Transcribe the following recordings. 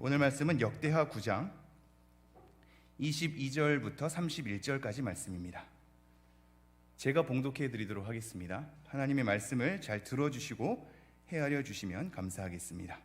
오늘 말씀은 역대하 9장 22절부터 31절까지 말씀입니다. 제가 봉독해 드리도록 하겠습니다. 하나님의 말씀을 잘 들어주시고 헤아려 주시면 감사하겠습니다.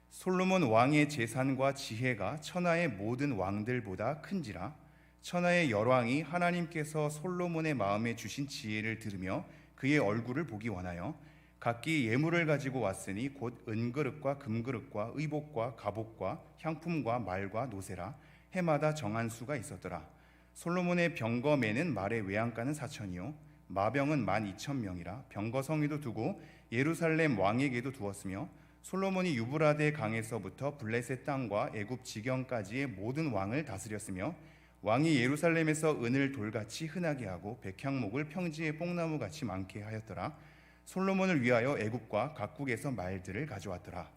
솔로몬 왕의 재산과 지혜가 천하의 모든 왕들보다 큰지라. 천하의 열왕이 하나님께서 솔로몬의 마음에 주신 지혜를 들으며 그의 얼굴을 보기 원하여 각기 예물을 가지고 왔으니 곧 은그릇과 금그릇과 의복과 갑옷과 향품과 말과 노새라. 해마다 정한 수가 있었더라. 솔로몬의 병거매는 말의 외양간은 4천이요 마병은 12,000명이라. 병거 성에도 두고 예루살렘 왕에게도 두었으며 솔로몬이 유브라데 강에서부터 블레셋 땅과 애굽 지경까지의 모든 왕을 다스렸으며 왕이 예루살렘에서 은을 돌같이 흔하게 하고 백향목을 평지의 뽕나무같이 많게 하였더라. 솔로몬을 위하여 애굽과 각국에서 말들을 가져왔더라.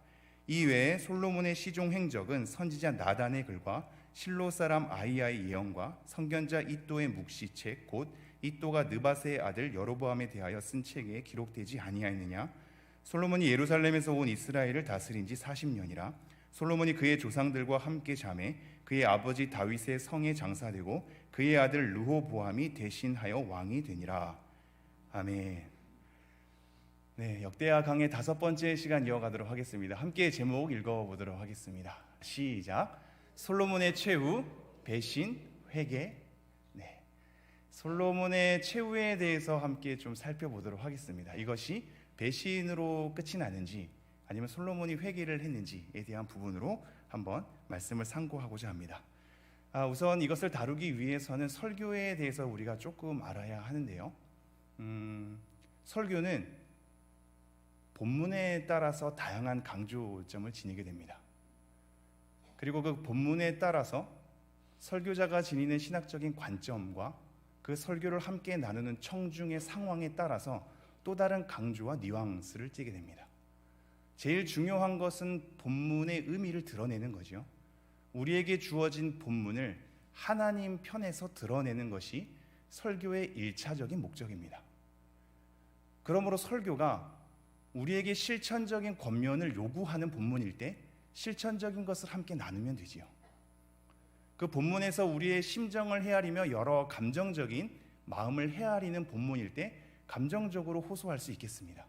이외에 솔로몬의 시종 행적은 선지자 나단의 글과 실로 사람 아히야의 예언과 선견자 이도의 묵시책 곧 이도가 느바세의 아들 여로보암에 대하여 쓴 책에 기록되지 아니하였느냐. 솔로몬이 예루살렘에서 온 이스라엘을 다스린 지 40년이라. 솔로몬이 그의 조상들과 함께 잠에 그의 아버지 다윗의 성에 장사되고 그의 아들 르호보암이 대신하여 왕이 되니라. 아멘. 네, 역대하 강의 5번째 시간 이어가도록 하겠습니다. 함께 제목 읽어보도록 하겠습니다. 시작. 솔로몬의 최후, 배신, 회개. 네, 솔로몬의 최후에 대해서 함께 좀 살펴보도록 하겠습니다. 이것이 배신으로 끝이 나는지 아니면 솔로몬이 회개를 했는지에 대한 부분으로 한번 말씀을 상고하고자 합니다. 우선 이것을 다루기 위해서는 설교에 대해서 우리가 조금 알아야 하는데요. 설교는 본문에 따라서 다양한 강조점을 지니게 됩니다. 그리고 그 본문에 따라서 설교자가 지니는 신학적인 관점과 그 설교를 함께 나누는 청중의 상황에 따라서 또 다른 강조와 뉘앙스를 띠게 됩니다. 제일 중요한 것은 본문의 의미를 드러내는 거죠. 우리에게 주어진 본문을 하나님 편에서 드러내는 것이 설교의 1차적인 목적입니다. 그러므로 설교가 우리에게 실천적인 권면을 요구하는 본문일 때 실천적인 것을 함께 나누면 되지요. 그 본문에서 우리의 심정을 헤아리며 여러 감정적인 마음을 헤아리는 본문일 때 감정적으로 호소할 수 있겠습니다.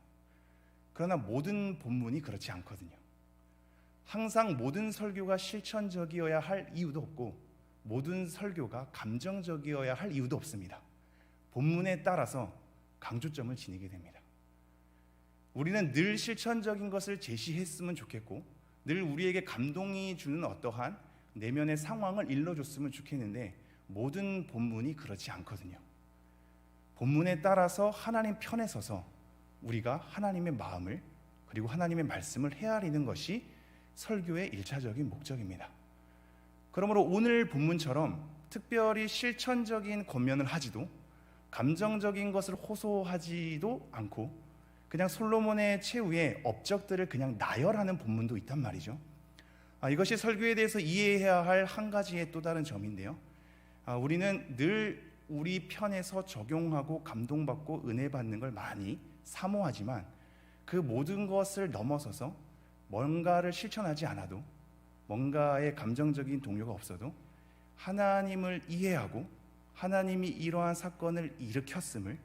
그러나 모든 본문이 그렇지 않거든요. 항상 모든 설교가 실천적이어야 할 이유도 없고 모든 설교가 감정적이어야 할 이유도 없습니다. 본문에 따라서 강조점을 지니게 됩니다. 우리는 늘 실천적인 것을 제시했으면 좋겠고 늘 우리에게 감동이 주는 어떠한 내면의 상황을 일러줬으면 좋겠는데 모든 본문이 그렇지 않거든요. 본문에 따라서 하나님 편에 서서 우리가 하나님의 마음을 그리고 하나님의 말씀을 헤아리는 것이 설교의 1차적인 목적입니다. 그러므로 오늘 본문처럼 특별히 실천적인 권면을 하지도 감정적인 것을 호소하지도 않고 그냥 솔로몬의 최후의 업적들을 그냥 나열하는 본문도 있단 말이죠. 이것이 설교에 대해서 이해해야 할 한 가지의 또 다른 점인데요. 우리는 늘 우리 편에서 적용하고 감동받고 은혜 받는 걸 많이 사모하지만 그 모든 것을 넘어서서 뭔가를 실천하지 않아도 뭔가의 감정적인 동료가 없어도 하나님을 이해하고 하나님이 이러한 사건을 일으켰음을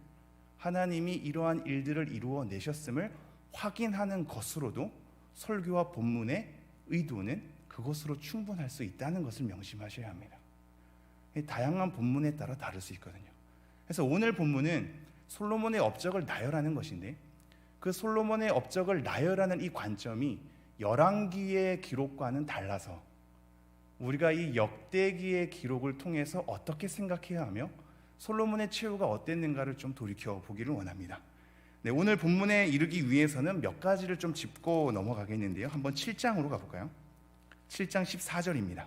하나님이 이러한 일들을 이루어 내셨음을 확인하는 것으로도 설교와 본문의 의도는 그것으로 충분할 수 있다는 것을 명심하셔야 합니다. 다양한 본문에 따라 다를 수 있거든요. 그래서 오늘 본문은 솔로몬의 업적을 나열하는 것인데 그 솔로몬의 업적을 나열하는 이 관점이 열왕기의 기록과는 달라서 우리가 이 역대기의 기록을 통해서 어떻게 생각해야 하며 솔로몬의 최후가 어땠는가를 좀 돌이켜 보기를 원합니다. 네, 오늘 본문에 이르기 위해서는 몇 가지를 좀 짚고 넘어가겠는데요. 한번 7장으로 가볼까요? 7장 14절입니다.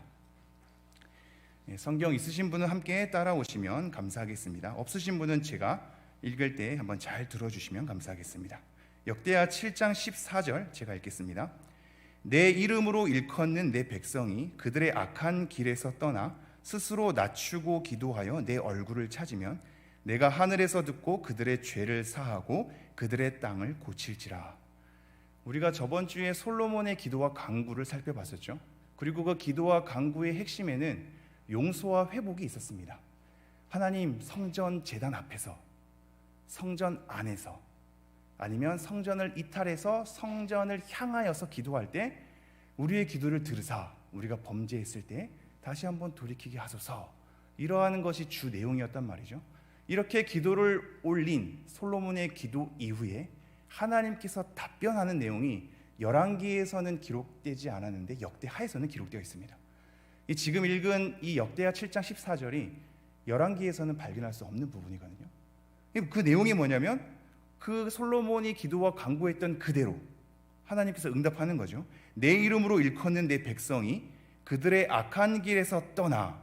네, 성경 있으신 분은 함께 따라오시면 감사하겠습니다. 없으신 분은 제가 읽을 때 한번 잘 들어주시면 감사하겠습니다. 역대하 7장 14절 제가 읽겠습니다. 내 이름으로 일컫는 내 백성이 그들의 악한 길에서 떠나 스스로 낮추고 기도하여 내 얼굴을 찾으면 내가 하늘에서 듣고 그들의 죄를 사하고 그들의 땅을 고칠지라. 우리가 저번 주에 솔로몬의 기도와 간구를 살펴봤었죠. 그리고 그 기도와 간구의 핵심에는 용서와 회복이 있었습니다. 하나님, 성전 제단 앞에서, 성전 안에서, 아니면 성전을 이탈해서 성전을 향하여서 기도할 때 우리의 기도를 들으사 우리가 범죄했을 때 다시 한번 돌이키게 하소서, 이러한 것이 주 내용이었단 말이죠. 이렇게 기도를 올린 솔로몬의 기도 이후에 하나님께서 답변하는 내용이 열왕기에서는 기록되지 않았는데 역대하에서는 기록되어 있습니다. 지금 읽은 이 역대하 7장 14절이 열왕기에서는 발견할 수 없는 부분이거든요. 그 내용이 뭐냐면 그 솔로몬이 기도와 간구했던 그대로 하나님께서 응답하는 거죠. 내 이름으로 일컫는 내 백성이 그들의 악한 길에서 떠나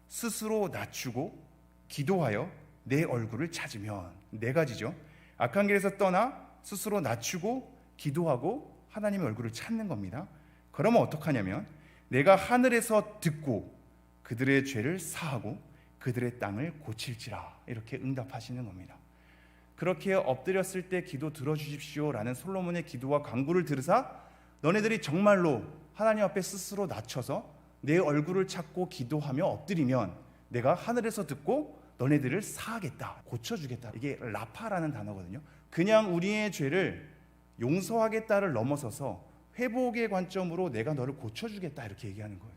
스스로 낮추고 기도하여 내 얼굴을 찾으면, 네 가지죠. 악한 길에서 떠나 스스로 낮추고 기도하고 하나님의 얼굴을 찾는 겁니다. 그러면 어떡하냐면 내가 하늘에서 듣고 그들의 죄를 사하고 그들의 땅을 고칠지라, 이렇게 응답하시는 겁니다. 그렇게 엎드렸을 때 기도 들어주십시오 라는 솔로몬의 기도와 간구를 들으사 너네들이 정말로 하나님 앞에 스스로 낮춰서 내 얼굴을 찾고 기도하며 엎드리면 내가 하늘에서 듣고 너네들을 사하겠다, 고쳐주겠다. 이게 라파라는 단어거든요. 그냥 우리의 죄를 용서하겠다를 넘어서서 회복의 관점으로 내가 너를 고쳐주겠다, 이렇게 얘기하는 거예요.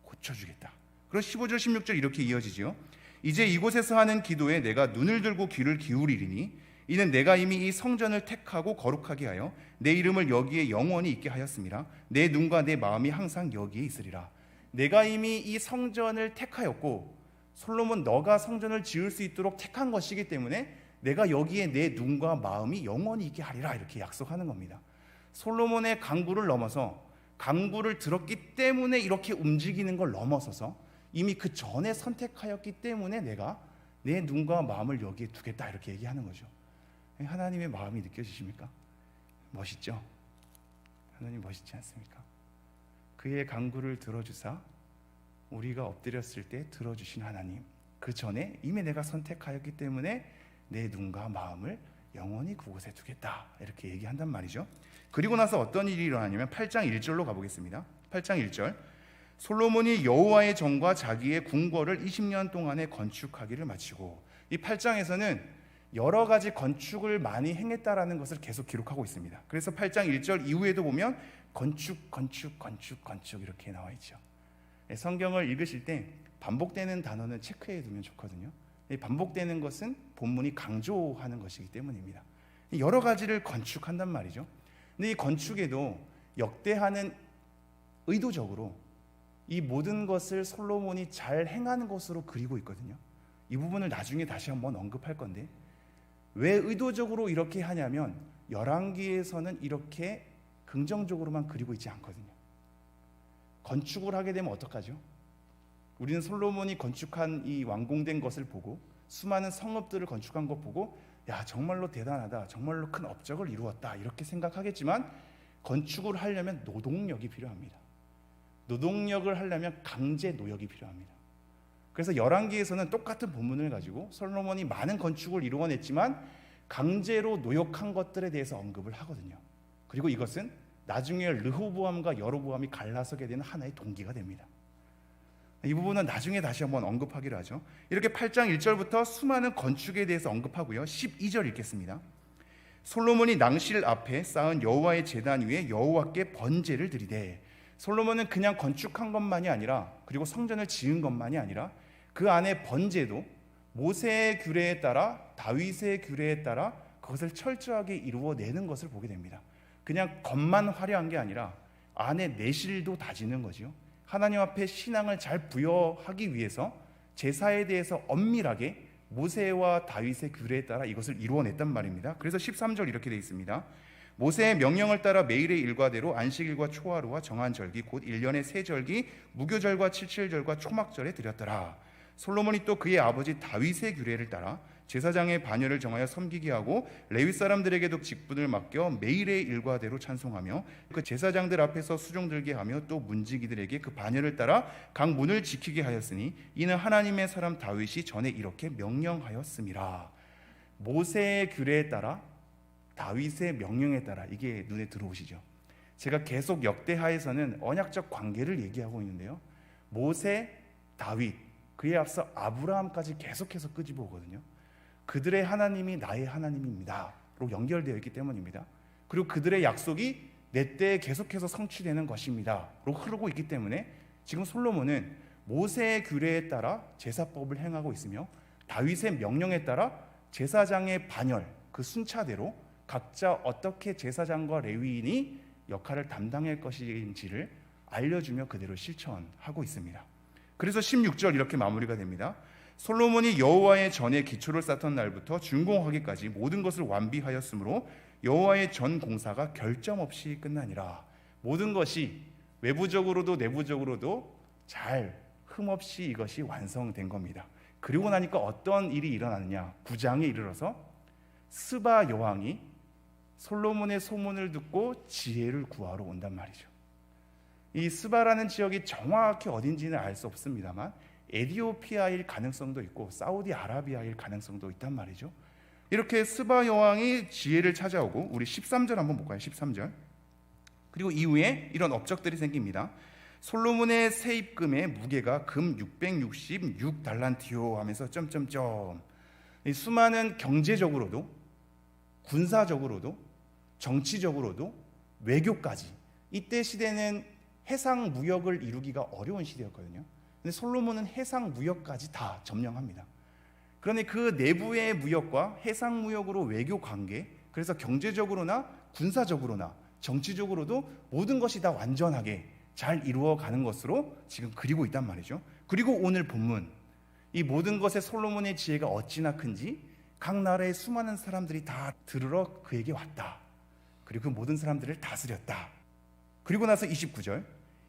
고쳐주겠다. 그리고 15절 16절 이렇게 이어지죠. 이제 이곳에서 하는 기도에 내가 눈을 들고 귀를 기울이리니 이는 내가 이미 이 성전을 택하고 거룩하게 하여 내 이름을 여기에 영원히 있게 하였음이라. 내 눈과 내 마음이 항상 여기에 있으리라. 내가 이미 이 성전을 택하였고, 솔로몬 너가 성전을 지을 수 있도록 택한 것이기 때문에 내가 여기에 내 눈과 마음이 영원히 있게 하리라, 이렇게 약속하는 겁니다. 솔로몬의 간구를 넘어서, 간구를 들었기 때문에 이렇게 움직이는 걸 넘어서서 이미 그 전에 선택하였기 때문에 내가 내 눈과 마음을 여기에 두겠다, 이렇게 얘기하는 거죠. 하나님의 마음이 느껴지십니까? 멋있죠? 하나님 멋있지 않습니까? 그의 간구를 들어주사 우리가 엎드렸을 때 들어주신 하나님, 그 전에 이미 내가 선택하였기 때문에 내 눈과 마음을 영원히 그곳에 두겠다, 이렇게 얘기한단 말이죠. 그리고 나서 어떤 일이 일어나냐면 8장 1절로 가보겠습니다. 8장 1절, 솔로몬이 여호와의 전과 자기의 궁궐을 20년 동안에 건축하기를 마치고, 이 8장에서는 여러 가지 건축을 많이 행했다라는 것을 계속 기록하고 있습니다. 그래서 8장 1절 이후에도 보면 건축 이렇게 나와 있죠. 성경을 읽으실 때 반복되는 단어는 체크해 두면 좋거든요. 반복되는 것은 본문이 강조하는 것이기 때문입니다. 여러 가지를 건축한단 말이죠. 근데 이 건축에도 역대하는 의도적으로 이 모든 것을 솔로몬이 잘 행하는 것으로 그리고 있거든요. 이 부분을 나중에 다시 한번 언급할 건데, 왜 의도적으로 이렇게 하냐면 열왕기에서는 이렇게 긍정적으로만 그리고 있지 않거든요. 건축을 하게 되면 어떡하죠? 우리는 솔로몬이 건축한 이 완공된 것을 보고, 수많은 성읍들을 건축한 것 보고, 야, 정말로 대단하다, 정말로 큰 업적을 이루었다, 이렇게 생각하겠지만 건축을 하려면 노동력이 필요합니다. 노동력을 하려면 강제 노역이 필요합니다. 그래서 열왕기에서는 똑같은 본문을 가지고 솔로몬이 많은 건축을 이루어냈지만 강제로 노역한 것들에 대해서 언급을 하거든요. 그리고 이것은 나중에 르호보암과 여로보암이 갈라서게 되는 하나의 동기가 됩니다. 이 부분은 나중에 다시 한번 언급하기로 하죠. 이렇게 8장 1절부터 수많은 건축에 대해서 언급하고요. 12절 읽겠습니다. 솔로몬이 낭실 앞에 쌓은 여호와의 제단 위에 여호와께 번제를 드리되, 솔로몬은 그냥 건축한 것만이 아니라, 그리고 성전을 지은 것만이 아니라 그 안에 번제도 모세의 규례에 따라, 다윗의 규례에 따라 그것을 철저하게 이루어내는 것을 보게 됩니다. 그냥 겉만 화려한 게 아니라 안에 내실도 다지는 거죠. 하나님 앞에 신앙을 잘 부여하기 위해서 제사에 대해서 엄밀하게 모세와 다윗의 규례에 따라 이것을 이루어냈단 말입니다. 그래서 13절 이렇게 되어 있습니다. 모세의 명령을 따라 매일의 일과대로 안식일과 초하루와 정한 절기 곧 1년의 세 절기 무교절과 칠칠절과 초막절에 드렸더라. 솔로몬이 또 그의 아버지 다윗의 규례를 따라 제사장의 반열을 정하여 섬기게 하고 레위 사람들에게도 직분을 맡겨 매일의 일과대로 찬송하며 그 제사장들 앞에서 수종 들게 하며 또 문지기들에게 그 반열을 따라 각 문을 지키게 하였으니 이는 하나님의 사람 다윗이 전에 이렇게 명령하였음이라. 모세의 규례에 따라, 다윗의 명령에 따라, 이게 눈에 들어오시죠? 제가 계속 역대하에서는 언약적 관계를 얘기하고 있는데요, 모세, 다윗, 그에 앞서 아브라함까지 계속해서 끄집어 오거든요. 그들의 하나님이 나의 하나님입니다 로 연결되어 있기 때문입니다. 그리고 그들의 약속이 내 때에 계속해서 성취되는 것입니다 로 흐르고 있기 때문에 지금 솔로몬은 모세의 규례에 따라 제사법을 행하고 있으며 다윗의 명령에 따라 제사장의 반열, 그 순차대로 각자 어떻게 제사장과 레위인이 역할을 담당할 것인지를 알려주며 그대로 실천하고 있습니다. 그래서 16절 이렇게 마무리가 됩니다. 솔로몬이 여호와의 전에 기초를 쌓던 날부터 준공하기까지 모든 것을 완비하였으므로 여호와의 전 공사가 결점 없이 끝나니라. 모든 것이 외부적으로도 내부적으로도 잘 흠없이 이것이 완성된 겁니다. 그리고 나니까 어떤 일이 일어나느냐, 9장에 이르러서 스바 여왕이 솔로몬의 소문을 듣고 지혜를 구하러 온단 말이죠. 이 스바라는 지역이 정확히 어딘지는 알 수 없습니다만 에티오피아일 가능성도 있고 사우디아라비아일 가능성도 있단 말이죠. 이렇게 스바 여왕이 지혜를 찾아오고, 우리 13절 한번 볼까요? 13절. 그리고 이후에 이런 업적들이 생깁니다. 솔로몬의 세입금의 무게가 금 666달란티오 하면서 점점점, 이 수많은 경제적으로도 군사적으로도 정치적으로도 외교까지, 이때 시대는 해상 무역을 이루기가 어려운 시대였거든요. 근데 솔로몬은 해상 무역까지 다 점령합니다. 그러니 그 내부의 무역과 해상 무역으로 외교 관계, 그래서 경제적으로나 군사적으로나 정치적으로도 모든 것이 다 완전하게 잘 이루어가는 것으로 지금 그리고 있단 말이죠. 그리고 오늘 본문, 이 모든 것에 솔로몬의 지혜가 어찌나 큰지 각 나라의 수많은 사람들이 다 들으러 그에게 왔다. 그리고 그 모든 사람들을 다스렸다. 그리고 나서 29절,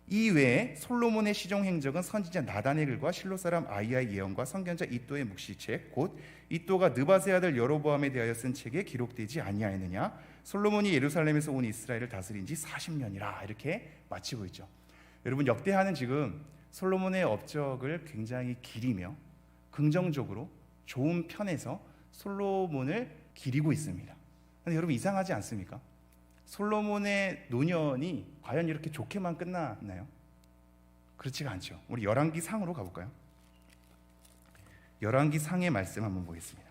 이 외에 솔로몬의 시종 행적은 선지자 나단의 글과 실로 사람 아이야의 예언과 선견자 이도의 묵시책, 곧 이도가 느바세 아들 여로보암에 대하여 쓴 책에 기록되지 아니하였느냐. 솔로몬이 예루살렘에서 온 이스라엘을 다스린 지 40년이라. 이렇게 마치고 있죠. 여러분, 역대하는 지금 솔로몬의 업적을 굉장히 기리며 긍정적으로 좋은 편에서 솔로몬을 기리고 있습니다. 근데 여러분, 이상하지 않습니까? 솔로몬의 노년이 과연 이렇게 좋게만 끝났나요? 그렇지가 않죠. 우리 열왕기 상으로 가볼까요? 열왕기 상의 말씀 한번 보겠습니다.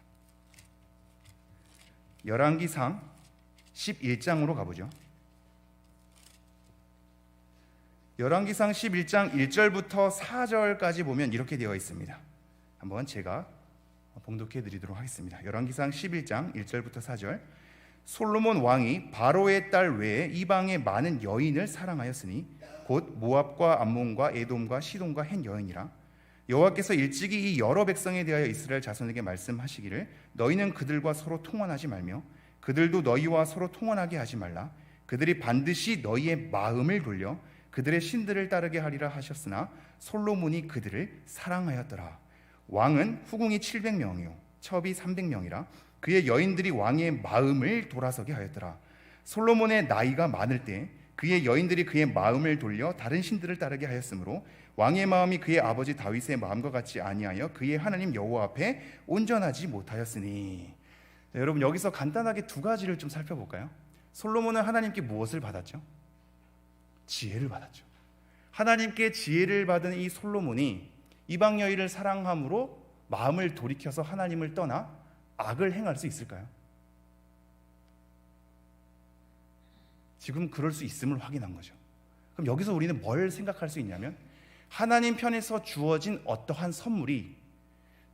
열왕기 상 11장으로 가보죠. 열왕기상 11장 1절부터 4절까지 보면 이렇게 되어 있습니다. 한번 제가 봉독해 드리도록 하겠습니다. 열왕기상 11장 1절부터 4절. 솔로몬 왕이 바로의 딸 외에 이방의 많은 여인을 사랑하였으니 곧 모압과 암몬과 에돔과 시돈과 헨 여인이라. 여호와께서 일찍이 이 여러 백성에 대하여 이스라엘 자손에게 말씀하시기를 너희는 그들과 서로 통혼하지 말며 그들도 너희와 서로 통혼하게 하지 말라. 그들이 반드시 너희의 마음을 돌려 그들의 신들을 따르게 하리라 하셨으나 솔로몬이 그들을 사랑하였더라. 왕은 후궁이 700명이요 첩이 300명이라. 그의 여인들이 왕의 마음을 돌아서게 하였더라. 솔로몬의 나이가 많을 때 그의 여인들이 그의 마음을 돌려 다른 신들을 따르게 하였으므로 왕의 마음이 그의 아버지 다윗의 마음과 같지 아니하여 그의 하나님 여호와 앞에 온전하지 못하였으니. 여러분, 여기서 간단하게 두 가지를 좀 살펴볼까요? 솔로몬은 하나님께 무엇을 받았죠? 지혜를 받았죠. 하나님께 지혜를 받은 이 솔로몬이 이방 여인을 사랑함으로 마음을 돌이켜서 하나님을 떠나 악을 행할 수 있을까요? 지금 그럴 수 있음을 확인한 거죠. 그럼 여기서 우리는 뭘 생각할 수 있냐면, 하나님 편에서 주어진 어떠한 선물이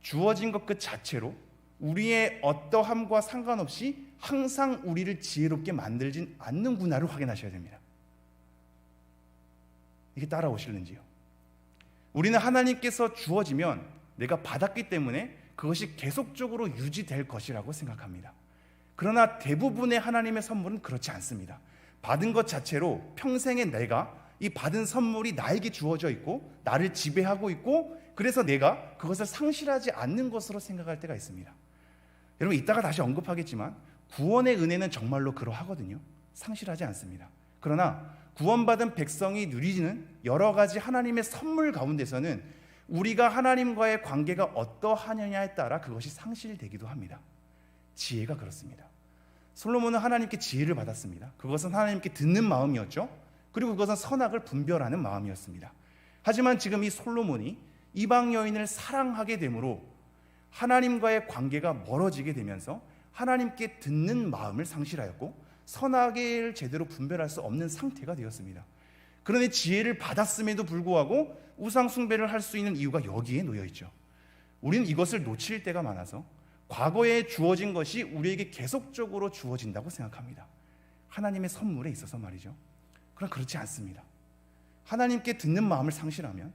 주어진 것 그 자체로 우리의 어떠함과 상관없이 항상 우리를 지혜롭게 만들진 않는구나를 확인하셔야 됩니다. 이게 따라오실는지요? 우리는 하나님께서 주어지면 내가 받았기 때문에 그것이 계속적으로 유지될 것이라고 생각합니다. 그러나 대부분의 하나님의 선물은 그렇지 않습니다. 받은 것 자체로 평생에 내가 이 받은 선물이 나에게 주어져 있고 나를 지배하고 있고, 그래서 내가 그것을 상실하지 않는 것으로 생각할 때가 있습니다. 여러분, 이따가 다시 언급하겠지만 구원의 은혜는 정말로 그러하거든요. 상실하지 않습니다. 그러나 구원받은 백성이 누리는 여러 가지 하나님의 선물 가운데서는 우리가 하나님과의 관계가 어떠하느냐에 따라 그것이 상실되기도 합니다. 지혜가 그렇습니다. 솔로몬은 하나님께 지혜를 받았습니다. 그것은 하나님께 듣는 마음이었죠. 그리고 그것은 선악을 분별하는 마음이었습니다. 하지만 지금 이 솔로몬이 이방 여인을 사랑하게 되므로 하나님과의 관계가 멀어지게 되면서 하나님께 듣는 마음을 상실하였고 선악을 제대로 분별할 수 없는 상태가 되었습니다. 그런데 지혜를 받았음에도 불구하고 우상 숭배를 할 수 있는 이유가 여기에 놓여 있죠. 우리는 이것을 놓칠 때가 많아서 과거에 주어진 것이 우리에게 계속적으로 주어진다고 생각합니다. 하나님의 선물에 있어서 말이죠. 그러나 그렇지 않습니다. 하나님께 듣는 마음을 상실하면,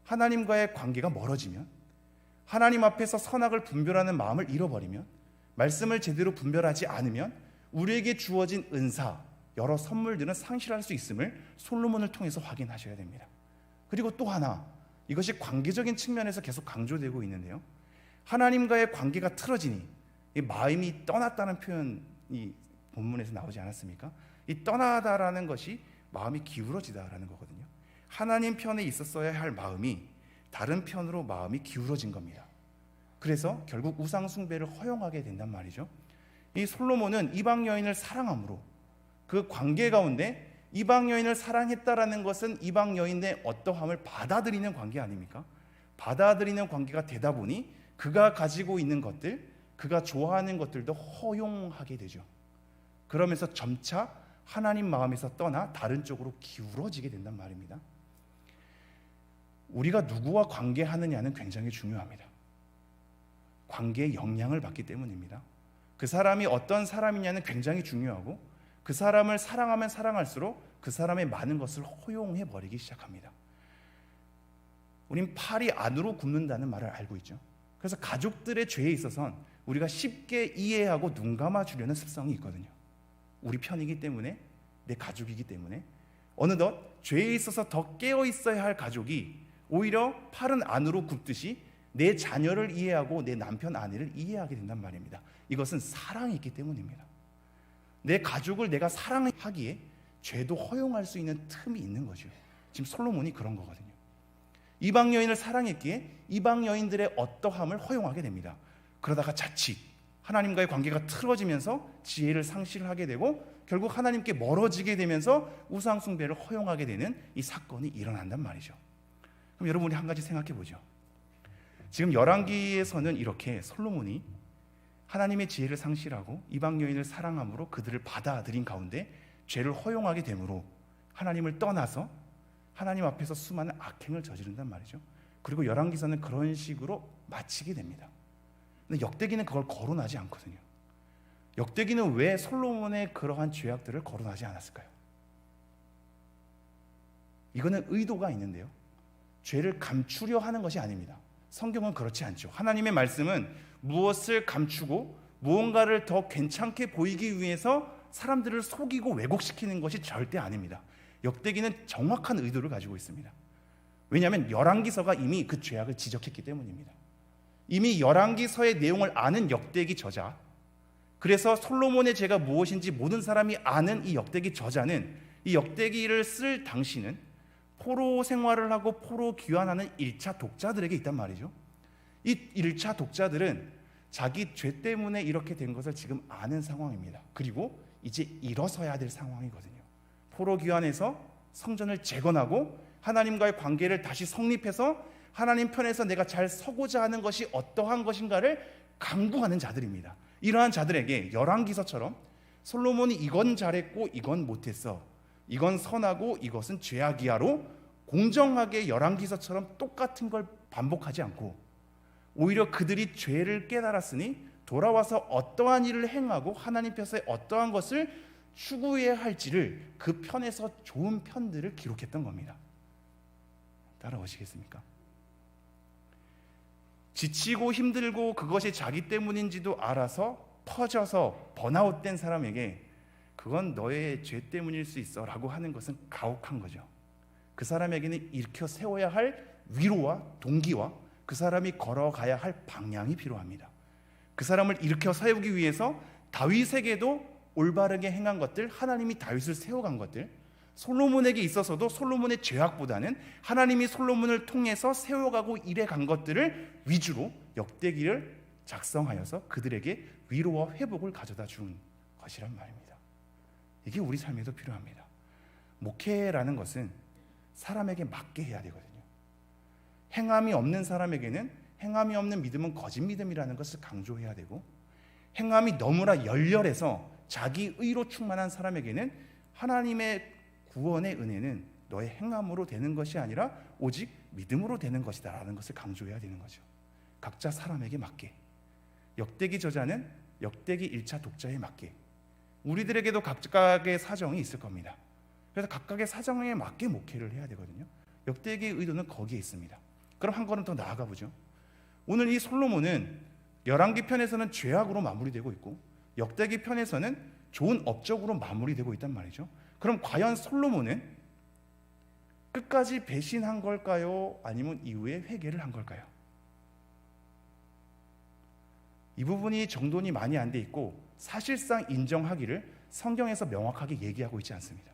하나님과의 관계가 멀어지면, 하나님 앞에서 선악을 분별하는 마음을 잃어버리면, 말씀을 제대로 분별하지 않으면 우리에게 주어진 은사, 여러 선물들은 상실할 수 있음을 솔로몬을 통해서 확인하셔야 됩니다. 그리고 또 하나, 이것이 관계적인 측면에서 계속 강조되고 있는데요, 하나님과의 관계가 틀어지니 이 마음이 떠났다는 표현이 본문에서 나오지 않았습니까? 이 떠나다라는 것이 마음이 기울어지다라는 거거든요. 하나님 편에 있었어야 할 마음이 다른 편으로 마음이 기울어진 겁니다. 그래서 결국 우상 숭배를 허용하게 된단 말이죠. 이 솔로몬은 이방 여인을 사랑함으로 그 관계 가운데 이방 여인을 사랑했다라는 것은 이방 여인의 어떠함을 받아들이는 관계 아닙니까? 받아들이는 관계가 되다 보니 그가 가지고 있는 것들, 그가 좋아하는 것들도 허용하게 되죠. 그러면서 점차 하나님 마음에서 떠나 다른 쪽으로 기울어지게 된단 말입니다. 우리가 누구와 관계하느냐는 굉장히 중요합니다. 관계에 영향을 받기 때문입니다. 그 사람이 어떤 사람이냐는 굉장히 중요하고 그 사람을 사랑하면 사랑할수록 그 사람의 많은 것을 허용해 버리기 시작합니다. 우린 팔이 안으로 굽는다는 말을 알고 있죠. 그래서 가족들의 죄에 있어서는 우리가 쉽게 이해하고 눈 감아주려는 습성이 있거든요. 우리 편이기 때문에, 내 가족이기 때문에. 어느덧 죄에 있어서 더 깨어 있어야 할 가족이 오히려 팔은 안으로 굽듯이 내 자녀를 이해하고 내 남편 아내를 이해하게 된단 말입니다. 이것은 사랑이 있기 때문입니다. 내 가족을 내가 사랑하기에 죄도 허용할 수 있는 틈이 있는 거죠. 지금 솔로몬이 그런 거거든요. 이방 여인을 사랑했기에 이방 여인들의 어떠함을 허용하게 됩니다. 그러다가 자칫 하나님과의 관계가 틀어지면서 지혜를 상실하게 되고 결국 하나님께 멀어지게 되면서 우상 숭배를 허용하게 되는 이 사건이 일어난단 말이죠. 그럼 여러분이 한 가지 생각해 보죠. 지금 열왕기에서는 이렇게 솔로몬이 하나님의 지혜를 상실하고 이방 여인을 사랑함으로 그들을 받아들인 가운데 죄를 허용하게 되므로 하나님을 떠나서 하나님 앞에서 수많은 악행을 저지른단 말이죠. 그리고 열왕기서는 그런 식으로 마치게 됩니다. 근데 역대기는 그걸 거론하지 않거든요. 역대기는 왜 솔로몬의 그러한 죄악들을 거론하지 않았을까요? 이거는 의도가 있는데요, 죄를 감추려 하는 것이 아닙니다. 성경은 그렇지 않죠. 하나님의 말씀은 무엇을 감추고 무언가를 더 괜찮게 보이기 위해서 사람들을 속이고 왜곡시키는 것이 절대 아닙니다. 역대기는 정확한 의도를 가지고 있습니다. 왜냐하면 열왕기서가 이미 그 죄악을 지적했기 때문입니다. 이미 열왕기서의 내용을 아는 역대기 저자, 그래서 솔로몬의 죄가 무엇인지 모든 사람이 아는 이 역대기 저자는 이 역대기를 쓸 당시는 포로 생활을 하고 포로 귀환하는 1차 독자들에게 있단 말이죠. 이 1차 독자들은 자기 죄 때문에 이렇게 된 것을 지금 아는 상황입니다. 그리고 이제 일어서야 될 상황이거든요. 포로 귀환해서 성전을 재건하고 하나님과의 관계를 다시 성립해서 하나님 편에서 내가 잘 서고자 하는 것이 어떠한 것인가를 강구하는 자들입니다. 이러한 자들에게 열왕기서처럼 솔로몬이 이건 잘했고 이건 못했어, 이건 선하고 이것은 죄악이야로 공정하게 열왕기서처럼 똑같은 걸 반복하지 않고 오히려 그들이 죄를 깨달았으니 돌아와서 어떠한 일을 행하고 하나님 편에서 어떠한 것을 추구해야 할지를 그 편에서 좋은 편들을 기록했던 겁니다. 따라오시겠습니까? 지치고 힘들고 그것이 자기 때문인지도 알아서 퍼져서 번아웃된 사람에게 그건 너의 죄 때문일 수 있어 라고 하는 것은 가혹한 거죠. 그 사람에게는 일으켜 세워야 할 위로와 동기와 그 사람이 걸어가야 할 방향이 필요합니다. 그 사람을 일으켜 세우기 위해서 다윗에게도 올바르게 행한 것들, 하나님이 다윗을 세워간 것들, 솔로몬에게 있어서도 솔로몬의 죄악보다는 하나님이 솔로몬을 통해서 세워가고 일해간 것들을 위주로 역대기를 작성하여서 그들에게 위로와 회복을 가져다 준 것이란 말입니다. 이게 우리 삶에도 필요합니다. 목회라는 것은 사람에게 맞게 해야 되거든요. 행함이 없는 사람에게는 행함이 없는 믿음은 거짓 믿음이라는 것을 강조해야 되고, 행함이 너무나 열렬해서 자기 의로 충만한 사람에게는 하나님의 구원의 은혜는 너의 행함으로 되는 것이 아니라 오직 믿음으로 되는 것이다 라는 것을 강조해야 되는 거죠. 각자 사람에게 맞게, 역대기 저자는 역대기 1차 독자에 맞게, 우리들에게도 각각의 사정이 있을 겁니다. 그래서 각각의 사정에 맞게 목회를 해야 되거든요. 역대기의 의도는 거기에 있습니다. 그럼 한 걸음 더 나아가 보죠. 오늘 이 솔로몬은 열왕기 편에서는 죄악으로 마무리되고 있고 역대기 편에서는 좋은 업적으로 마무리되고 있단 말이죠. 그럼 과연 솔로몬은 끝까지 배신한 걸까요? 아니면 이후에 회개를 한 걸까요? 이 부분이 정돈이 많이 안 돼 있고 사실상 인정하기를 성경에서 명확하게 얘기하고 있지 않습니다.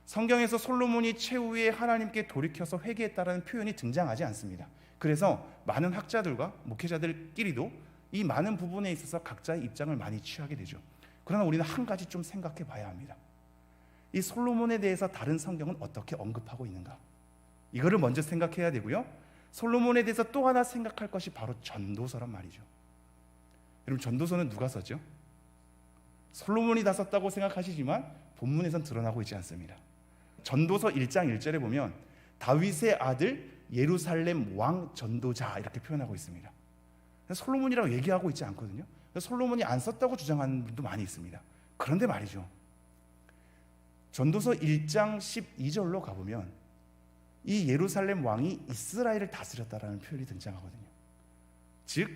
성경에서 솔로몬이 최후에 하나님께 돌이켜서 회개했다라는 표현이 등장하지 않습니다. 그래서 많은 학자들과 목회자들끼리도 이 많은 부분에 있어서 각자의 입장을 많이 취하게 되죠. 그러나 우리는 한 가지 좀 생각해 봐야 합니다. 이 솔로몬에 대해서 다른 성경은 어떻게 언급하고 있는가? 이거를 먼저 생각해야 되고요. 솔로몬에 대해서 또 하나 생각할 것이 바로 전도서란 말이죠. 여러분, 전도서는 누가 썼죠? 솔로몬이 다 썼다고 생각하시지만 본문에선 드러나고 있지 않습니다. 전도서 1장 1절에 보면 다윗의 아들 예루살렘 왕 전도자 이렇게 표현하고 있습니다. 솔로몬이라고 얘기하고 있지 않거든요. 솔로몬이 안 썼다고 주장하는 분도 많이 있습니다. 그런데 말이죠, 전도서 1장 12절로 가보면 이 예루살렘 왕이 이스라엘을 다스렸다라는 표현이 등장하거든요. 즉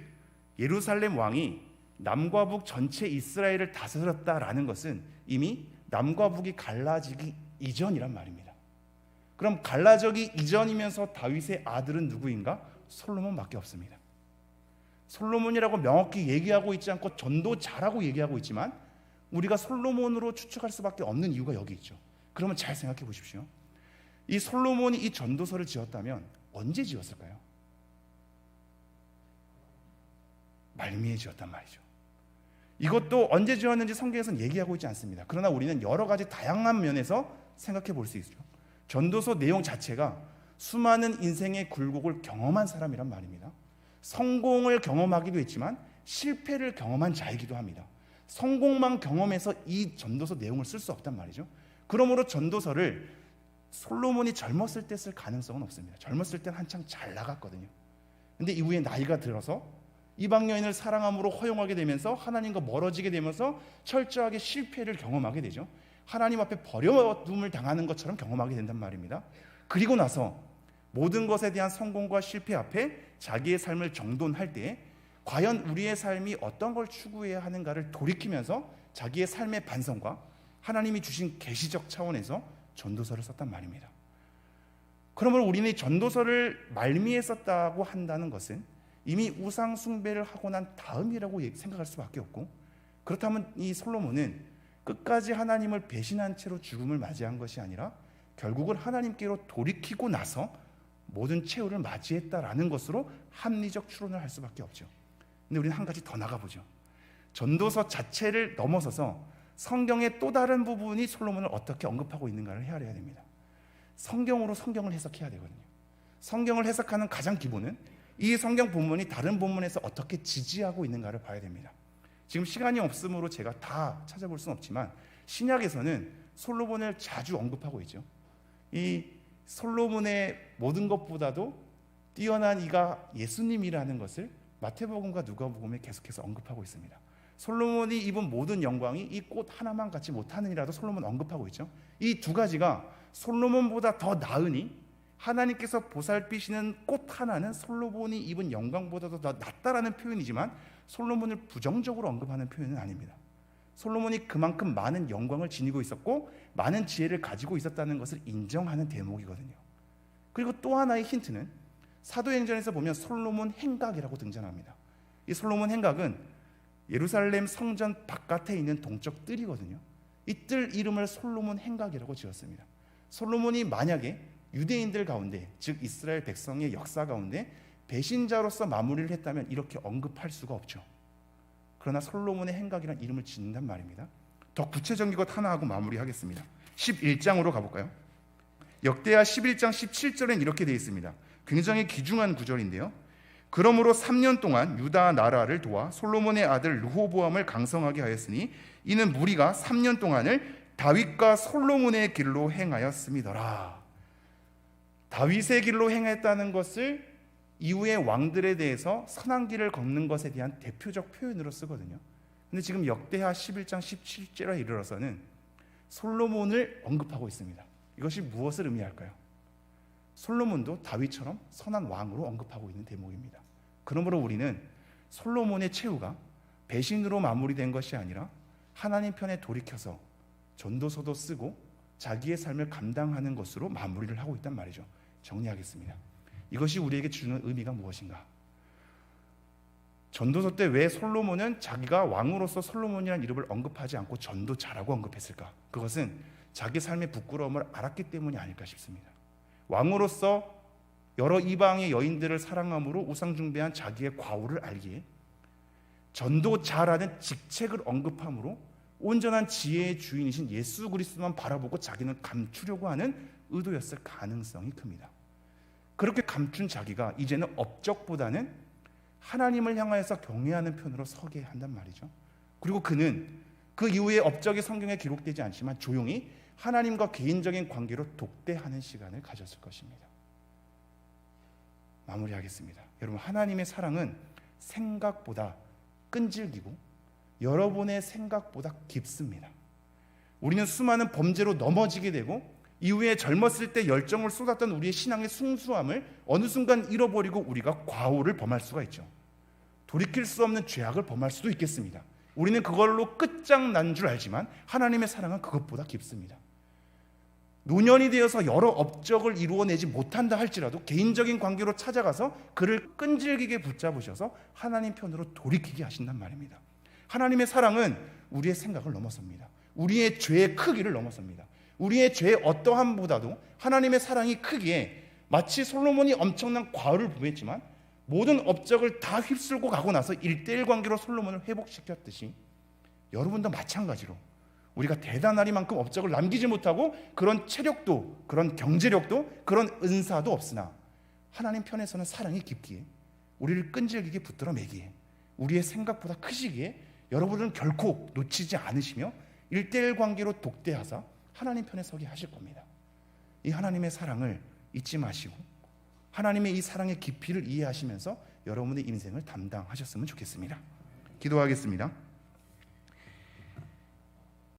예루살렘 왕이 남과 북 전체 이스라엘을 다스렸다라는 것은 이미 남과 북이 갈라지기 이전이란 말입니다. 그럼 갈라지기 이전이면서 다윗의 아들은 누구인가? 솔로몬밖에 없습니다. 솔로몬이라고 명확히 얘기하고 있지 않고 전도자라고 얘기하고 있지만 우리가 솔로몬으로 추측할 수밖에 없는 이유가 여기 있죠. 그러면 잘 생각해 보십시오. 이 솔로몬이 이 전도서를 지었다면 언제 지었을까요? 말미에 지었단 말이죠. 이것도 언제 지었는지 성경에서는 얘기하고 있지 않습니다. 그러나 우리는 여러 가지 다양한 면에서 생각해 볼 수 있죠. 전도서 내용 자체가 수많은 인생의 굴곡을 경험한 사람이란 말입니다. 성공을 경험하기도 했지만 실패를 경험한 자이기도 합니다. 성공만 경험해서 이 전도서 내용을 쓸 수 없단 말이죠. 그러므로 전도서를 솔로몬이 젊었을 때 쓸 가능성은 없습니다. 젊었을 때는 한창 잘 나갔거든요. 근데 이후에 나이가 들어서 이방 여인을 사랑함으로 허용하게 되면서 하나님과 멀어지게 되면서 철저하게 실패를 경험하게 되죠. 하나님 앞에 버려둠을 당하는 것처럼 경험하게 된단 말입니다. 그리고 나서 모든 것에 대한 성공과 실패 앞에 자기의 삶을 정돈할 때 과연 우리의 삶이 어떤 걸 추구해야 하는가를 돌이키면서 자기의 삶의 반성과 하나님이 주신 계시적 차원에서 전도서를 썼단 말입니다. 그러면 우리는 전도서를 말미에 썼다고 한다는 것은 이미 우상 숭배를 하고 난 다음이라고 생각할 수밖에 없고, 그렇다면 이 솔로몬은 끝까지 하나님을 배신한 채로 죽음을 맞이한 것이 아니라 결국은 하나님께로 돌이키고 나서 모든 최후를 맞이했다라는 것으로 합리적 추론을 할 수밖에 없죠. 근데 우리는 한 가지 더 나가보죠. 전도서 자체를 넘어서서 성경의 또 다른 부분이 솔로몬을 어떻게 언급하고 있는가를 헤아려야 됩니다. 성경으로 성경을 해석해야 되거든요. 성경을 해석하는 가장 기본은 이 성경 본문이 다른 본문에서 어떻게 지지하고 있는가를 봐야 됩니다. 지금 시간이 없으므로 제가 다 찾아볼 수는 없지만 신약에서는 솔로몬을 자주 언급하고 있죠. 이 솔로몬의 모든 것보다도 뛰어난 이가 예수님이라는 것을 마태복음과 누가복음에 계속해서 언급하고 있습니다. 솔로몬이 입은 모든 영광이 이 꽃 하나만 갖지 못하느니라도 솔로몬 언급하고 있죠. 이 두 가지가 솔로몬보다 더 나으니 하나님께서 보살피시는 꽃 하나는 솔로몬이 입은 영광보다도 더 낫다라는 표현이지만 솔로몬을 부정적으로 언급하는 표현은 아닙니다. 솔로몬이 그만큼 많은 영광을 지니고 있었고 많은 지혜를 가지고 있었다는 것을 인정하는 대목이거든요. 그리고 또 하나의 힌트는 사도행전에서 보면 솔로몬 행각이라고 등장합니다. 이 솔로몬 행각은 예루살렘 성전 바깥에 있는 동쪽 뜰이거든요. 이 뜰 이름을 솔로몬 행각이라고 지었습니다. 솔로몬이 만약에 유대인들 가운데, 즉 이스라엘 백성의 역사 가운데 배신자로서 마무리를 했다면 이렇게 언급할 수가 없죠. 그러나 솔로몬의 행각이라는 이름을 짓는단 말입니다. 더 구체적인 것 하나 하고 마무리하겠습니다. 11장으로 가볼까요? 역대하 11장 17절엔 이렇게 되어 있습니다. 굉장히 귀중한 구절인데요. 그러므로 3년 동안 유다 나라를 도와 솔로몬의 아들 르호보암을 강성하게 하였으니 이는 무리가 3년 동안을 다윗과 솔로몬의 길로 행하였음이더라. 다윗의 길로 행했다는 것을 이후의 왕들에 대해서 선한 길을 걷는 것에 대한 대표적 표현으로 쓰거든요. 근데 지금 역대하 11장 17절에 이르러서는 솔로몬을 언급하고 있습니다. 이것이 무엇을 의미할까요? 솔로몬도 다윗처럼 선한 왕으로 언급하고 있는 대목입니다. 그러므로 우리는 솔로몬의 최후가 배신으로 마무리된 것이 아니라 하나님 편에 돌이켜서 전도서도 쓰고 자기의 삶을 감당하는 것으로 마무리를 하고 있단 말이죠. 정리하겠습니다. 이것이 우리에게 주는 의미가 무엇인가? 전도서 때 왜 솔로몬은 자기가 왕으로서 솔로몬이라는 이름을 언급하지 않고 전도자라고 언급했을까? 그것은 자기 삶의 부끄러움을 알았기 때문이 아닐까 싶습니다. 왕으로서 여러 이방의 여인들을 사랑함으로 우상 숭배한 자기의 과오를 알기에 전도자라는 직책을 언급함으로 온전한 지혜의 주인이신 예수 그리스도만 바라보고 자기는 감추려고 하는 의도였을 가능성이 큽니다. 그렇게 감춘 자기가 이제는 업적보다는 하나님을 향하여서 경외하는 편으로 서게 한단 말이죠. 그리고 그는 그 이후에 업적이 성경에 기록되지 않지만 조용히 하나님과 개인적인 관계로 독대하는 시간을 가졌을 것입니다. 마무리하겠습니다. 여러분, 하나님의 사랑은 생각보다 끈질기고 여러분의 생각보다 깊습니다. 우리는 수많은 범죄로 넘어지게 되고 이후에 젊었을 때 열정을 쏟았던 우리의 신앙의 순수함을 어느 순간 잃어버리고 우리가 과오를 범할 수가 있죠. 돌이킬 수 없는 죄악을 범할 수도 있겠습니다. 우리는 그걸로 끝장난 줄 알지만 하나님의 사랑은 그것보다 깊습니다. 노년이 되어서 여러 업적을 이루어내지 못한다 할지라도 개인적인 관계로 찾아가서 그를 끈질기게 붙잡으셔서 하나님 편으로 돌이키게 하신단 말입니다. 하나님의 사랑은 우리의 생각을 넘어섭니다. 우리의 죄의 크기를 넘어섭니다. 우리의 죄의 어떠함보다도 하나님의 사랑이 크기에 마치 솔로몬이 엄청난 과오를 범했지만 모든 업적을 다 휩쓸고 가고 나서 1:1 관계로 솔로몬을 회복시켰듯이 여러분도 마찬가지로 우리가 대단하리만큼 업적을 남기지 못하고 그런 체력도 그런 경제력도 그런 은사도 없으나 하나님 편에서는 사랑이 깊기에 우리를 끈질기게 붙들어 매기에 우리의 생각보다 크시기에 여러분은 결코 놓치지 않으시며 1:1 관계로 독대하사 하나님 편에 서게 하실 겁니다. 이 하나님의 사랑을 잊지 마시고 하나님의 이 사랑의 깊이를 이해하시면서 여러분의 인생을 담당하셨으면 좋겠습니다. 기도하겠습니다.